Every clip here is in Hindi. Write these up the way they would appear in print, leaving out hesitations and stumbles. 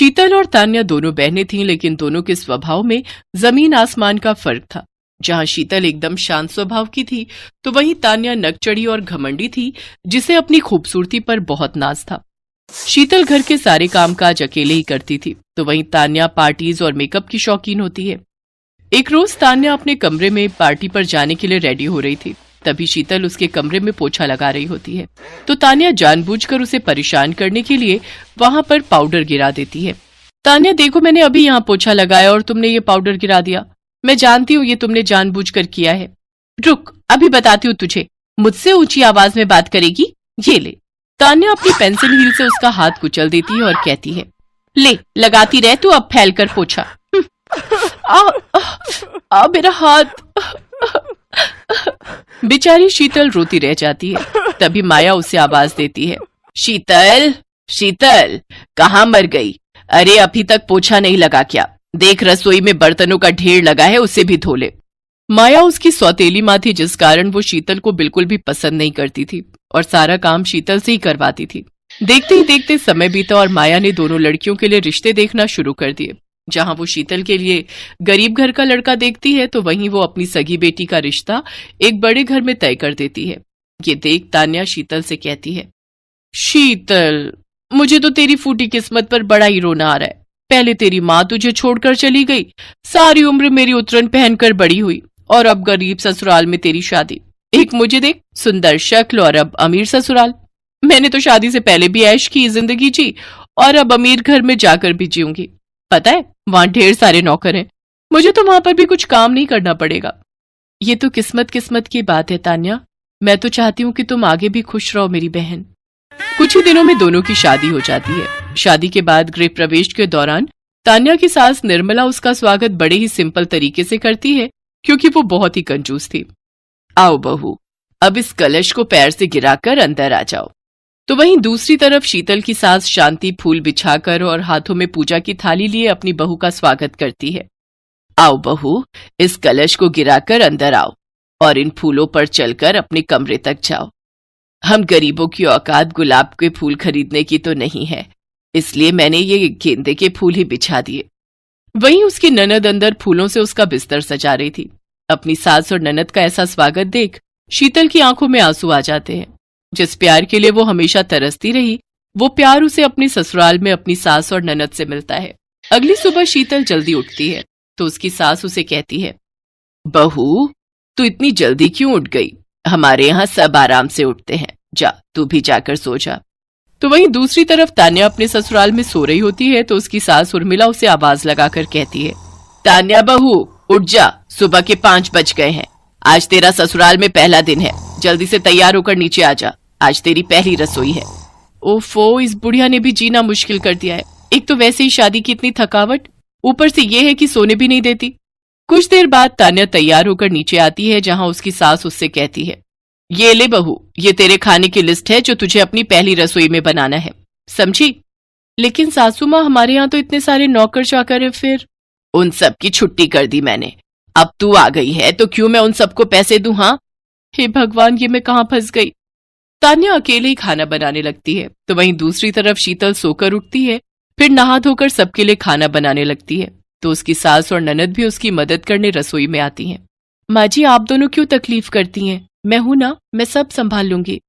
शीतल और तान्या दोनों बहनें थीं, लेकिन दोनों के स्वभाव में जमीन आसमान का फर्क था। जहां शीतल एकदम शांत स्वभाव की थी, तो वहीं तान्या नकचढ़ी और घमंडी थी, जिसे अपनी खूबसूरती पर बहुत नाज था। शीतल घर के सारे कामकाज अकेले ही करती थी, तो वहीं तान्या पार्टीज और मेकअप की शौकीन होती है। एक रोज तान्या अपने कमरे में पार्टी पर जाने के लिए रेडी हो रही थी। तभी शीतल उसके कमरे में पोछा लगा रही होती है, तो तान्या जानबूझकर उसे परेशान करने के लिए वहां पर पाउडर गिरा देती है। तान्या, देखो, मैंने अभी यहाँ पोछा लगाया और तुमने ये पाउडर गिरा दिया। मैं जानती हूँ ये तुमने जानबूझकर किया है। रुक, अभी बताती हूँ तुझे। मुझसे ऊंची आवाज में बात करेगी? ये ले। तान्या अपनी पेंसिल हील से उसका हाथ कुचल देती है और कहती है, ले लगाती रह तू अब फैल कर पोछा। मेरा हाथ। बेचारी शीतल रोती रह जाती है। तभी माया उसे आवाज देती है, शीतल, शीतल, कहाँ मर गई? अरे अभी तक पोछा नहीं लगा क्या? देख, रसोई में बर्तनों का ढेर लगा है, उसे भी धो ले। माया उसकी सौतेली माँ थी, जिस कारण वो शीतल को बिल्कुल भी पसंद नहीं करती थी और सारा काम शीतल से ही करवाती थी। देखते ही देखते समय बीता और माया ने दोनों लड़कियों के लिए रिश्ते देखना शुरू कर दिए। जहां वो शीतल के लिए गरीब घर का लड़का देखती है, तो वहीं वो अपनी सगी बेटी का रिश्ता एक बड़े घर में तय कर देती है। ये देख तान्या शीतल से कहती है, शीतल, मुझे तो तेरी फूटी किस्मत पर बड़ा ही रोना आ रहा है। पहले तेरी माँ तुझे छोड़कर चली गई, सारी उम्र मेरी उतरन पहनकर बड़ी हुई, और अब गरीब ससुराल में तेरी शादी। एक मुझे देख, सुंदर शक्ल, और अब अमीर ससुराल। मैंने तो शादी से पहले भी ऐश की जिंदगी जी, और अब अमीर घर में जाकर भी जीऊंगी। पता है, वहां ढेर सारे नौकर हैं, मुझे तो वहां पर भी कुछ काम नहीं करना पड़ेगा। ये तो किस्मत किस्मत की बात है तान्या। मैं तो चाहती हूँ कि तुम आगे भी खुश रहो मेरी बहन। कुछ ही दिनों में दोनों की शादी हो जाती है। शादी के बाद गृह प्रवेश के दौरान तान्या की सास निर्मला उसका स्वागत बड़े ही सिंपल तरीके से करती है, क्योंकि वो बहुत ही कंजूस थी। आओ बहू, अब इस कलश को पैर से गिराकर अंदर आ जाओ। तो वहीं दूसरी तरफ शीतल की सास शांति फूल बिछाकर और हाथों में पूजा की थाली लिए अपनी बहू का स्वागत करती है। आओ बहू, इस कलश को गिराकर अंदर आओ और इन फूलों पर चलकर अपने कमरे तक जाओ। हम गरीबों की औकात गुलाब के फूल खरीदने की तो नहीं है, इसलिए मैंने ये गेंदे के फूल ही बिछा दिए। वहीं उसकी ननद अंदर फूलों से उसका बिस्तर सजा रही थी। अपनी सास और ननद का ऐसा स्वागत देख शीतल की आंखों में आंसू आ जाते हैं। जिस प्यार के लिए वो हमेशा तरसती रही, वो प्यार उसे अपनी ससुराल में अपनी सास और ननद से मिलता है। अगली सुबह शीतल जल्दी उठती है, तो उसकी सास उसे कहती है, बहू, तू इतनी जल्दी क्यों उठ गई? हमारे यहाँ सब आराम से उठते हैं, जा तू भी जाकर सो जा। तो वहीं दूसरी तरफ तान्या अपने ससुराल में सो रही होती है, तो उसकी सास उर्मिला उसे आवाज लगाकर कहती है, तान्या बहू, उठ जा, सुबह के 5 बज गए हैं। आज तेरा ससुराल में पहला दिन है, जल्दी से तैयार होकर नीचे आ जा, आज तेरी पहली रसोई है। ओफो, इस बुढ़िया ने भी जीना मुश्किल कर दिया है। एक तो वैसे ही शादी की इतनी थकावट, ऊपर से ये है कि सोने भी नहीं देती। कुछ देर बाद तान्या तैयार होकर नीचे आती है, जहां उसकी सास उससे कहती है, ये ले बहू, ये तेरे खाने की लिस्ट है जो तुझे अपनी पहली रसोई में बनाना है, समझी? लेकिन सासू माँ, हमारे यहाँ तो इतने सारे नौकर चाकर है। फिर उन सब की छुट्टी कर दी मैंने। अब तू आ गई है तो क्यों मैं उन सबको पैसे दूं? हाँ, हे भगवान, ये मैं कहाँ फंस गई। तान्या अकेले ही खाना बनाने लगती है, तो वहीं दूसरी तरफ शीतल सोकर उठती है, फिर नहा धोकर सबके लिए खाना बनाने लगती है। तो उसकी सास और ननद भी उसकी मदद करने रसोई में आती हैं। माँ जी, आप दोनों क्यों तकलीफ करती हैं? मैं हूं ना, मैं सब संभाल लूंगी।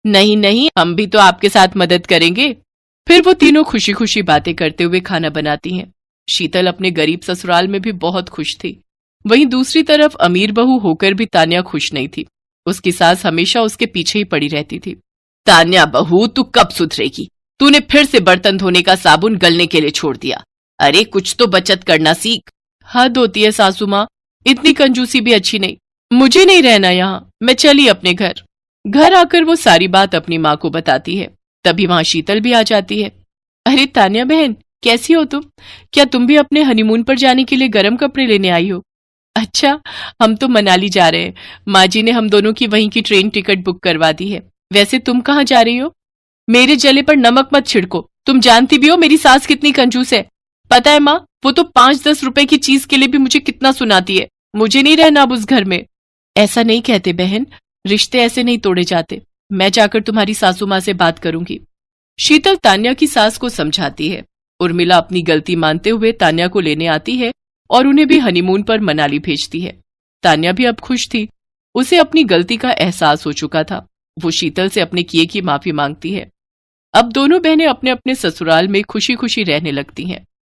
नहीं नहीं, हम भी तो आपके साथ मदद करेंगे। फिर वो तीनों खुशी खुशी बातें करते हुए खाना बनाती हैं। शीतल अपने गरीब ससुराल में भी बहुत खुश थी। वहीं दूसरी तरफ अमीर बहू होकर भी तान्या खुश नहीं थी। उसकी सास हमेशा उसके पीछे ही पड़ी रहती थी। तान्या बहू, तू कब सुधरेगी? तूने फिर से बर्तन धोने का साबुन गलने के लिए छोड़ दिया। अरे कुछ तो बचत करना सीख। हद होती है सासू माँ, इतनी कंजूसी भी अच्छी नहीं। मुझे नहीं रहना यहाँ, मैं चली अपने घर। घर आकर वो सारी बात अपनी माँ को बताती है। तभी वहां शीतल भी आ जाती है। अरे तान्या बहन, कैसी हो तुम? क्या तुम भी अपने हनीमून पर जाने के लिए गर्म कपड़े लेने आई हो? अच्छा, हम तो मनाली जा रहे हैं। माँ जी ने हम दोनों की वहीं की ट्रेन टिकट बुक करवा दी है। वैसे तुम कहाँ जा रही हो? मेरे जले पर नमक मत छिड़को। तुम जानती भी हो मेरी सास कितनी कंजूस है। पता है माँ, वो तो 5-10 रुपए की चीज के लिए भी मुझे कितना सुनाती है। मुझे नहीं रहना अब उस घर में। ऐसा नहीं कहते बहन, रिश्ते ऐसे नहीं तोड़े जाते। मैं जाकर तुम्हारी सासू माँ से बात करूंगी। शीतल तान्या की सास को समझाती है। उर्मिला अपनी गलती मानते हुए तान्या को लेने आती है और उन्हें भी हनीमून पर मनाली भेजती है। तान्या भी अब खुश थी, उसे अपनी गलती का एहसास हो चुका था। वो शीतल से अपने किए की माफी मांगती है। अब दोनों बहनें अपने अपने ससुराल में खुशी खुशी रहने लगती हैं।